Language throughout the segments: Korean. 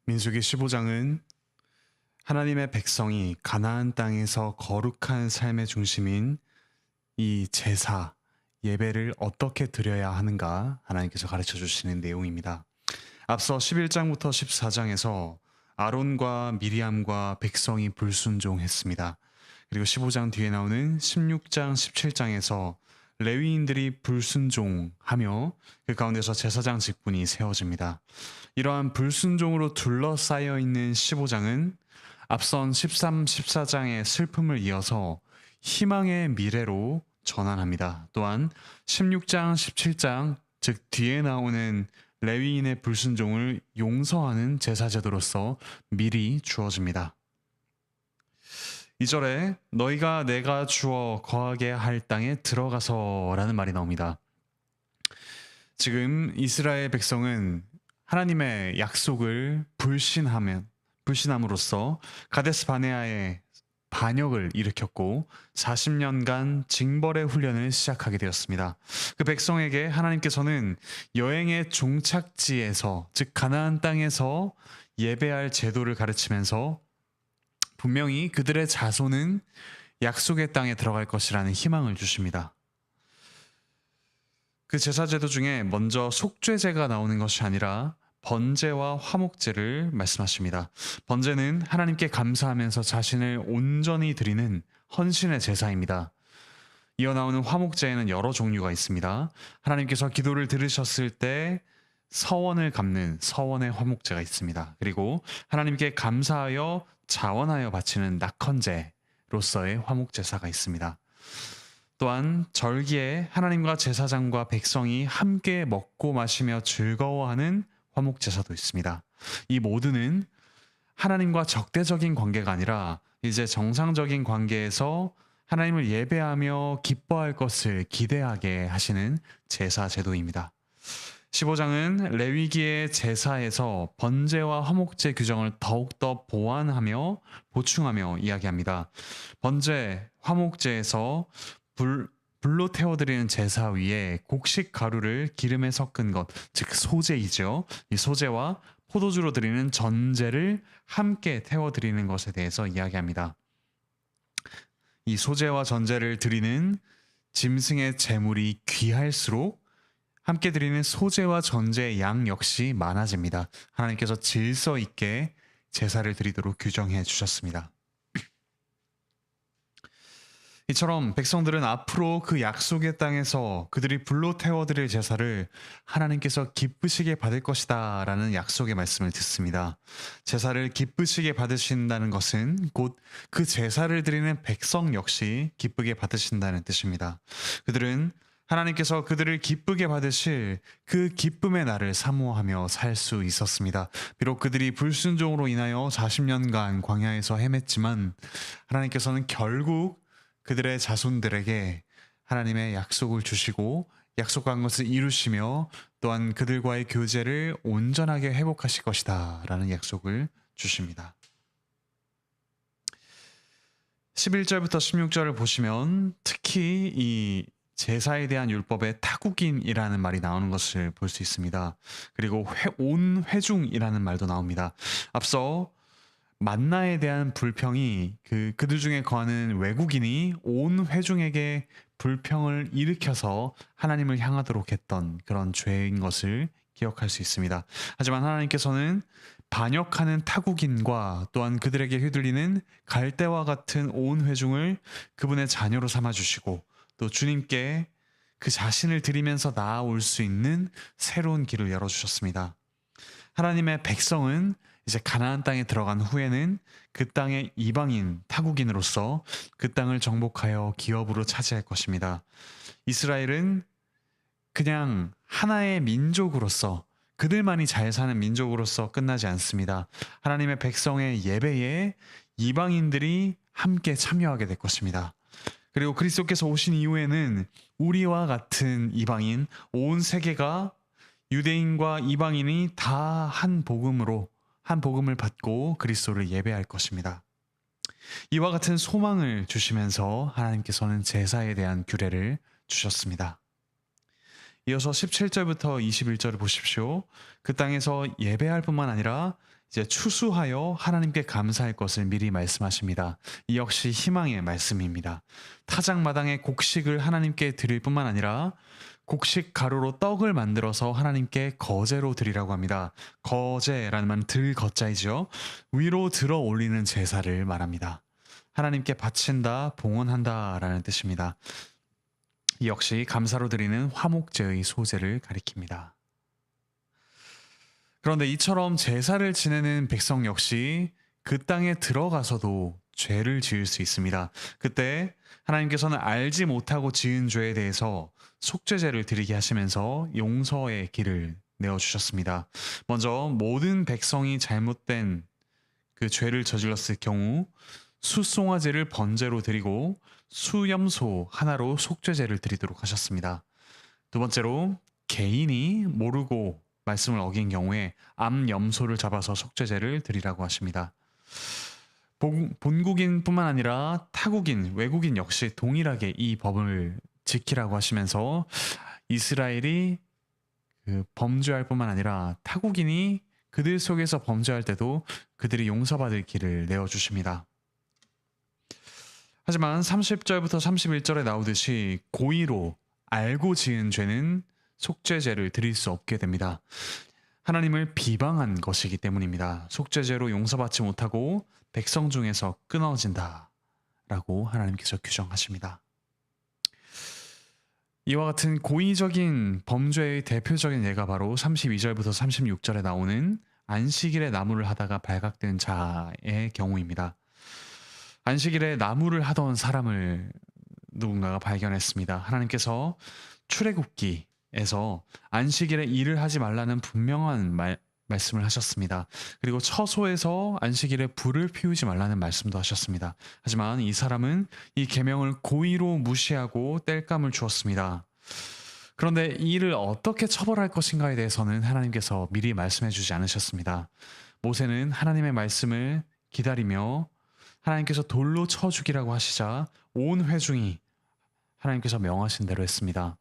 민수기 15장은 하나님의 백성이 가나안 땅에서 거룩한 삶의 중심인 이 제사, 예배를 어떻게 드려야 하는가 하나님께서 가르쳐 주시는 내용입니다. 앞서 11장부터 14장에서 아론과 미리암과 백성이 불순종했습니다. 그리고 15장 뒤에 나오는 16장, 17장에서 레위인들이 불순종하며 그 가운데서 제사장 직분이 세워집니다. 이러한 불순종으로 둘러싸여 있는 15장은 앞선 13, 14장의 슬픔을 이어서 희망의 미래로 전환합니다. 또한 16장, 17장, 즉 뒤에 나오는 레위인의 불순종을 용서하는 제사제도로서 미리 주어집니다. 2절에 너희가 내가 주어 거하게 할 땅에 들어가서 라는 말이 나옵니다. 지금 이스라엘 백성은 하나님의 약속을 불신함으로써 가데스 바네아의 반역을 일으켰고 40년간 징벌의 훈련을 시작하게 되었습니다. 그 백성에게 하나님께서는 여행의 종착지에서, 즉 가나안 땅에서 예배할 제도를 가르치면서 분명히 그들의 자손은 약속의 땅에 들어갈 것이라는 희망을 주십니다. 그 제사제도 중에 먼저 속죄제가 나오는 것이 아니라 번제와 화목제를 말씀하십니다. 번제는 하나님께 감사하면서 자신을 온전히 드리는 헌신의 제사입니다. 이어 나오는 화목제에는 여러 종류가 있습니다. 하나님께서 기도를 들으셨을 때 서원을 갚는 서원의 화목제가 있습니다. 그리고 하나님께 감사하여 자원하여 바치는 낙헌제로서의 화목제사가 있습니다. 또한 절기에 하나님과 제사장과 백성이 함께 먹고 마시며 즐거워하는 화목제사도 있습니다. 이 모두는 하나님과 적대적인 관계가 아니라 이제 정상적인 관계에서 하나님을 예배하며 기뻐할 것을 기대하게 하시는 제사 제도입니다. 15장은 레위기의 제사에서 번제와 화목제 규정을 더욱더 보완하며 보충하며 이야기합니다. 번제, 화목제에서 불로 태워드리는 제사 위에 곡식 가루를 기름에 섞은 것, 즉 소제이죠. 이 소제와 포도주로 드리는 전제를 함께 태워드리는 것에 대해서 이야기합니다. 이 소제와 전제를 드리는 짐승의 제물이 귀할수록 함께 드리는 소제와 전제의 양 역시 많아집니다. 하나님께서 질서 있게 제사를 드리도록 규정해 주셨습니다. 이처럼 백성들은 앞으로 그 약속의 땅에서 그들이 불로 태워드릴 제사를 하나님께서 기쁘시게 받을 것이다 라는 약속의 말씀을 듣습니다. 제사를 기쁘시게 받으신다는 것은 곧 그 제사를 드리는 백성 역시 기쁘게 받으신다는 뜻입니다. 그들은 하나님께서 그들을 기쁘게 받으실 그 기쁨의 날을 사모하며 살 수 있었습니다. 비록 그들이 불순종으로 인하여 40년간 광야에서 헤맸지만 하나님께서는 결국 그들의 자손들에게 하나님의 약속을 주시고 약속한 것을 이루시며 또한 그들과의 교제를 온전하게 회복하실 것이다 라는 약속을 주십니다. 11절부터 16절을 보시면 특히 이 제사에 대한 율법에 타국인이라는 말이 나오는 것을 볼 수 있습니다. 그리고 온 회중이라는 말도 나옵니다. 앞서 만나에 대한 불평이 그들 중에 거하는 외국인이 온 회중에게 불평을 일으켜서 하나님을 향하도록 했던 그런 죄인 것을 기억할 수 있습니다. 하지만 하나님께서는 반역하는 타국인과 또한 그들에게 휘둘리는 갈대와 같은 온 회중을 그분의 자녀로 삼아주시고 또 주님께 그 자신을 드리면서 나아올 수 있는 새로운 길을 열어주셨습니다. 하나님의 백성은 이제 가나안 땅에 들어간 후에는 그 땅의 이방인, 타국인으로서 그 땅을 정복하여 기업으로 차지할 것입니다. 이스라엘은 그냥 하나의 민족으로서 그들만이 잘 사는 민족으로서 끝나지 않습니다. 하나님의 백성의 예배에 이방인들이 함께 참여하게 될 것입니다. 그리고 그리스도께서 오신 이후에는 우리와 같은 이방인, 온 세계가 유대인과 이방인이 다 한 복음을 받고 그리스도를 예배할 것입니다. 이와 같은 소망을 주시면서 하나님께서는 제사에 대한 규례를 주셨습니다. 이어서 17절부터 21절을 보십시오. 그 땅에서 예배할 뿐만 아니라 이제 추수하여 하나님께 감사할 것을 미리 말씀하십니다. 이 역시 희망의 말씀입니다. 타작마당에 곡식을 하나님께 드릴 뿐만 아니라 곡식 가루로 떡을 만들어서 하나님께 거제로 드리라고 합니다. 거제라는 말은 들거자이죠. 위로 들어 올리는 제사를 말합니다. 하나님께 바친다, 봉헌한다 라는 뜻입니다. 이 역시 감사로 드리는 화목제의 소제를 가리킵니다. 그런데 이처럼 제사를 지내는 백성 역시 그 땅에 들어가서도 죄를 지을 수 있습니다. 그때 하나님께서는 알지 못하고 지은 죄에 대해서 속죄제를 드리게 하시면서 용서의 길을 내어주셨습니다. 먼저 모든 백성이 잘못된 그 죄를 저질렀을 경우 수송아지를 번제로 드리고 수염소 하나로 속죄제를 드리도록 하셨습니다. 두 번째로 개인이 모르고 말씀을 어긴 경우에 암염소를 잡아서 속죄제를 드리라고 하십니다. 본국인뿐만 아니라 타국인, 외국인 역시 동일하게 이 법을 지키라고 하시면서 이스라엘이 범죄할 뿐만 아니라 타국인이 그들 속에서 범죄할 때도 그들이 용서받을 길을 내어주십니다. 하지만 30절부터 31절에 나오듯이 고의로 알고 지은 죄는 속죄제를 드릴 수 없게 됩니다. 하나님을 비방한 것이기 때문입니다. 속죄제로 용서받지 못하고 백성 중에서 끊어진다 라고 하나님께서 규정하십니다. 이와 같은 고의적인 범죄의 대표적인 예가 바로 32절부터 36절에 나오는 안식일에 나무를 하다가 발각된 자의 경우입니다. 안식일에 나무를 하던 사람을 누군가가 발견했습니다. 하나님께서 출애굽기에서 안식일에 일을 하지 말라는 분명한 말씀을 하셨습니다. 그리고 처소에서 안식일에 불을 피우지 말라는 말씀도 하셨습니다. 하지만 이 사람은 이 계명을 고의로 무시하고 땔감을 주었습니다. 그런데 이 일을 어떻게 처벌할 것인가에 대해서는 하나님께서 미리 말씀해 주지 않으셨습니다. 모세는 하나님의 말씀을 기다리며 하나님께서 돌로 쳐 죽이라고 하시자 온 회중이 하나님께서 명하신 대로 했습니다.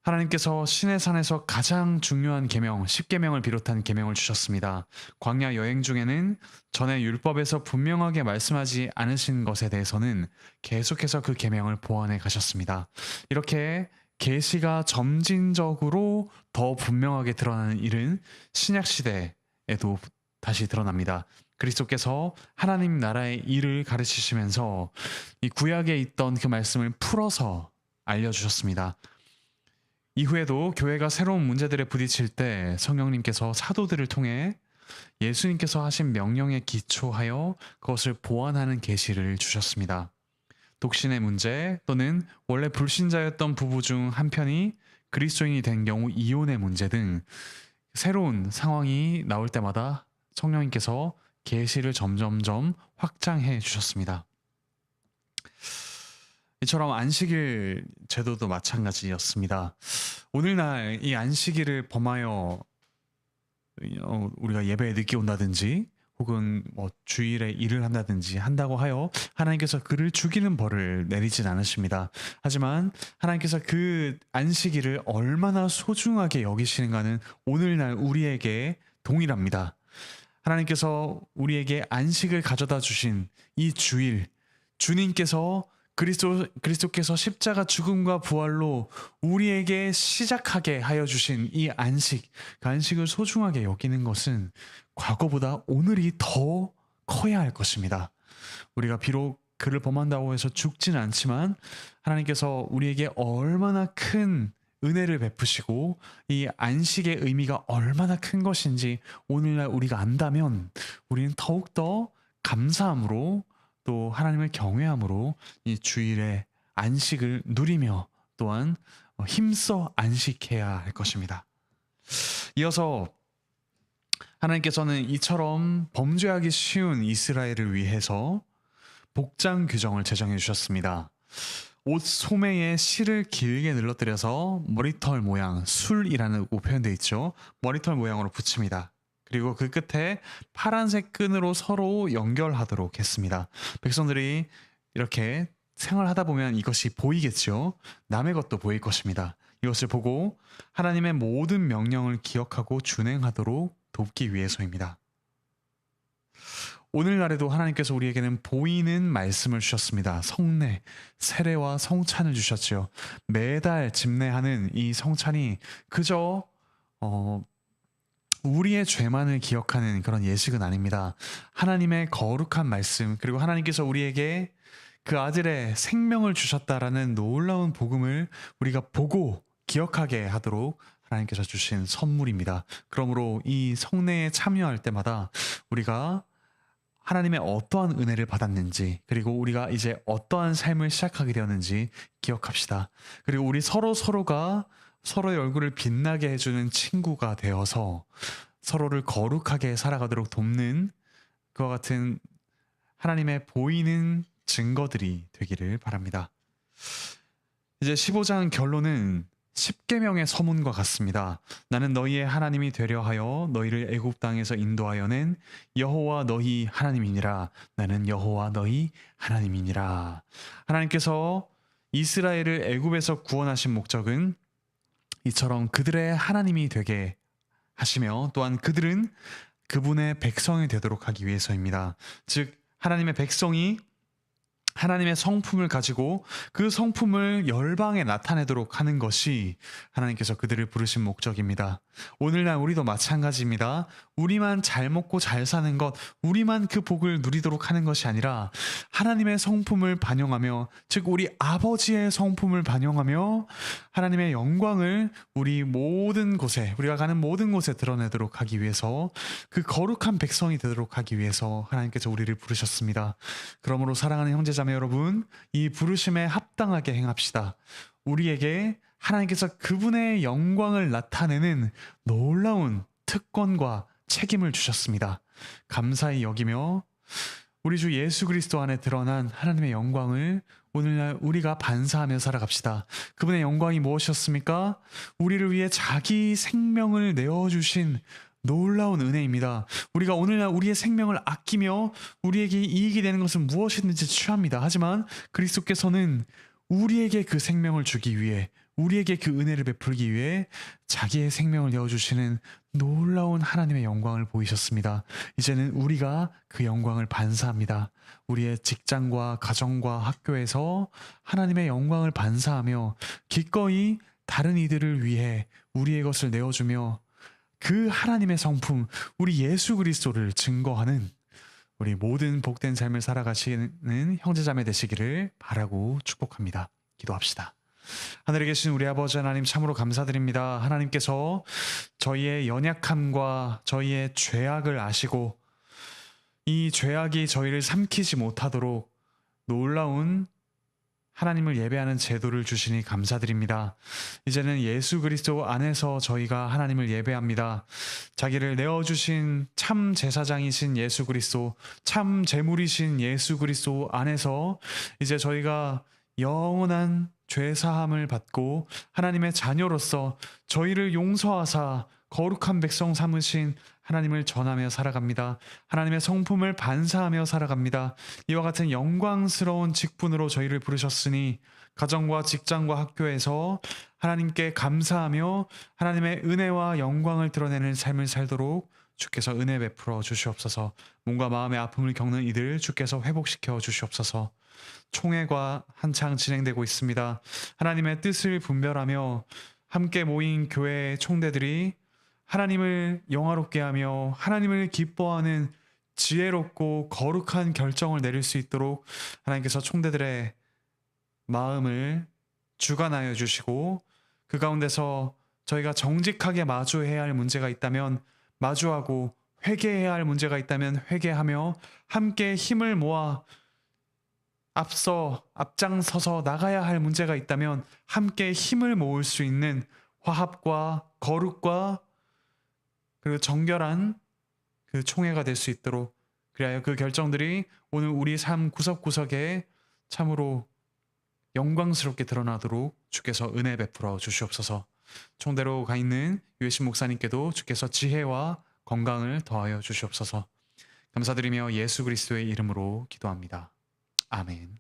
하나님께서 시내산에서 가장 중요한 계명, 10계명을 비롯한 계명을 주셨습니다. 광야 여행 중에는 전에 율법에서 분명하게 말씀하지 않으신 것에 대해서는 계속해서 그 계명을 보완해 가셨습니다. 이렇게 계시가 점진적으로 더 분명하게 드러나는 일은 신약 시대에도 다시 드러납니다. 그리스도께서 하나님 나라의 일을 가르치시면서 이 구약에 있던 그 말씀을 풀어서 알려주셨습니다. 이후에도 교회가 새로운 문제들에 부딪힐 때 성령님께서 사도들을 통해 예수님께서 하신 명령에 기초하여 그것을 보완하는 계시를 주셨습니다. 독신의 문제 또는 원래 불신자였던 부부 중 한 편이 그리스도인이 된 경우 이혼의 문제 등 새로운 상황이 나올 때마다 성령님께서 계시를 점점점 확장해 주셨습니다. 이처럼 안식일 제도도 마찬가지였습니다. 오늘날 이 안식일을 범하여 우리가 예배에 늦게 온다든지 혹은 주일에 일을 한다든지 한다고 하여 하나님께서 그를 죽이는 벌을 내리진 않으십니다. 하지만 하나님께서 그 안식일을 얼마나 소중하게 여기시는가는 오늘날 우리에게 동일합니다. 하나님께서 우리에게 안식을 가져다 주신 이 주일, 주님께서 그리스도께서 십자가 죽음과 부활로 우리에게 시작하게 하여 주신 이 안식, 그 안식을 소중하게 여기는 것은 과거보다 오늘이 더 커야 할 것입니다. 우리가 비록 그를 범한다고 해서 죽지는 않지만 하나님께서 우리에게 얼마나 큰 은혜를 베푸시고 이 안식의 의미가 얼마나 큰 것인지 오늘날 우리가 안다면 우리는 더욱더 감사함으로 또 하나님을 경외함으로 이 주일의 안식을 누리며 또한 힘써 안식해야 할 것입니다. 이어서 하나님께서는 이처럼 범죄하기 쉬운 이스라엘을 위해서 복장 규정을 제정해 주셨습니다. 옷 소매에 실을 길게 늘러뜨려서 머리털 모양, 술이라는 표현되어 있죠. 머리털 모양으로 붙입니다. 그리고 그 끝에 파란색 끈으로 서로 연결하도록 했습니다. 백성들이 이렇게 생활하다 보면 이것이 보이겠죠. 남의 것도 보일 것입니다. 이것을 보고 하나님의 모든 명령을 기억하고 준행하도록 돕기 위해서입니다. 오늘날에도 하나님께서 우리에게는 보이는 말씀을 주셨습니다. 성례, 세례와 성찬을 주셨지요. 매달 집례하는 이 성찬이 그저 우리의 죄만을 기억하는 그런 예식은 아닙니다. 하나님의 거룩한 말씀, 그리고 하나님께서 우리에게 그 아들의 생명을 주셨다라는 놀라운 복음을 우리가 보고 기억하게 하도록 하나님께서 주신 선물입니다. 그러므로 이 성례에 참여할 때마다 우리가 하나님의 어떠한 은혜를 받았는지, 그리고 우리가 이제 어떠한 삶을 시작하게 되었는지 기억합시다. 그리고 우리 서로가 서로의 얼굴을 빛나게 해주는 친구가 되어서 서로를 거룩하게 살아가도록 돕는 그와 같은 하나님의 보이는 증거들이 되기를 바랍니다. 이제 15장 결론은 10계명의 서문과 같습니다. 나는 너희의 하나님이 되려 하여 너희를 애굽 땅에서 인도하여낸 여호와 너희 하나님이니라. 나는 여호와 너희 하나님이니라. 하나님께서 이스라엘을 애굽에서 구원하신 목적은 이처럼 그들의 하나님이 되게 하시며 또한 그들은 그분의 백성이 되도록 하기 위해서입니다. 즉 하나님의 백성이 하나님의 성품을 가지고 그 성품을 열방에 나타내도록 하는 것이 하나님께서 그들을 부르신 목적입니다. 오늘날 우리도 마찬가지입니다. 우리만 잘 먹고 잘 사는 것, 우리만 그 복을 누리도록 하는 것이 아니라 하나님의 성품을 반영하며, 즉 우리 아버지의 성품을 반영하며 하나님의 영광을 우리 모든 곳에, 우리가 가는 모든 곳에 드러내도록 하기 위해서, 그 거룩한 백성이 되도록 하기 위해서 하나님께서 우리를 부르셨습니다. 그러므로 사랑하는 형제자매 여러분, 이 부르심에 합당하게 행합시다. 우리에게 하나님께서 그분의 영광을 나타내는 놀라운 특권과 책임을 주셨습니다. 감사히 여기며 우리 주 예수 그리스도 안에 드러난 하나님의 영광을 오늘날 우리가 반사하며 살아갑시다. 그분의 영광이 무엇이었습니까? 우리를 위해 자기 생명을 내어주신 놀라운 은혜입니다. 우리가 오늘날 우리의 생명을 아끼며 우리에게 이익이 되는 것은 무엇이든지 취합니다. 하지만 그리스도께서는 우리에게 그 생명을 주기 위해, 우리에게 그 은혜를 베풀기 위해 자기의 생명을 내어주시는 놀라운 하나님의 영광을 보이셨습니다. 이제는 우리가 그 영광을 반사합니다. 우리의 직장과 가정과 학교에서 하나님의 영광을 반사하며 기꺼이 다른 이들을 위해 우리의 것을 내어주며 그 하나님의 성품, 우리 예수 그리스도를 증거하는 우리 모든 복된 삶을 살아가시는 형제자매 되시기를 바라고 축복합니다. 기도합시다. 하늘에 계신 우리 아버지 하나님, 참으로 감사드립니다. 하나님께서 저희의 연약함과 저희의 죄악을 아시고 이 죄악이 저희를 삼키지 못하도록 놀라운 하나님을 예배하는 제도를 주시니 감사드립니다. 이제는 예수 그리스도 안에서 저희가 하나님을 예배합니다. 자기를 내어주신 참 제사장이신 예수 그리스도, 참 제물이신 예수 그리스도 안에서 이제 저희가 영원한 죄사함을 받고 하나님의 자녀로서 저희를 용서하사 거룩한 백성 삼으신 하나님을 전하며 살아갑니다. 하나님의 성품을 반사하며 살아갑니다. 이와 같은 영광스러운 직분으로 저희를 부르셨으니 가정과 직장과 학교에서 하나님께 감사하며 하나님의 은혜와 영광을 드러내는 삶을 살도록 주께서 은혜 베풀어 주시옵소서. 몸과 마음의 아픔을 겪는 이들 주께서 회복시켜 주시옵소서. 총회가 한창 진행되고 있습니다. 하나님의 뜻을 분별하며 함께 모인 교회의 총대들이 하나님을 영화롭게 하며 하나님을 기뻐하는 지혜롭고 거룩한 결정을 내릴 수 있도록 하나님께서 총대들의 마음을 주관하여 주시고, 그 가운데서 저희가 정직하게 마주해야 할 문제가 있다면 마주하고, 회개해야 할 문제가 있다면 회개하며 함께 힘을 모아 앞장서서 나가야 할 문제가 있다면 함께 힘을 모을 수 있는 화합과 거룩과 그리고 정결한 그 총회가 될 수 있도록, 그리하여 그 결정들이 오늘 우리 삶 구석구석에 참으로 영광스럽게 드러나도록 주께서 은혜 베풀어 주시옵소서. 총대로 가 있는 유해신 목사님께도 주께서 지혜와 건강을 더하여 주시옵소서. 감사드리며 예수 그리스도의 이름으로 기도합니다. 아멘.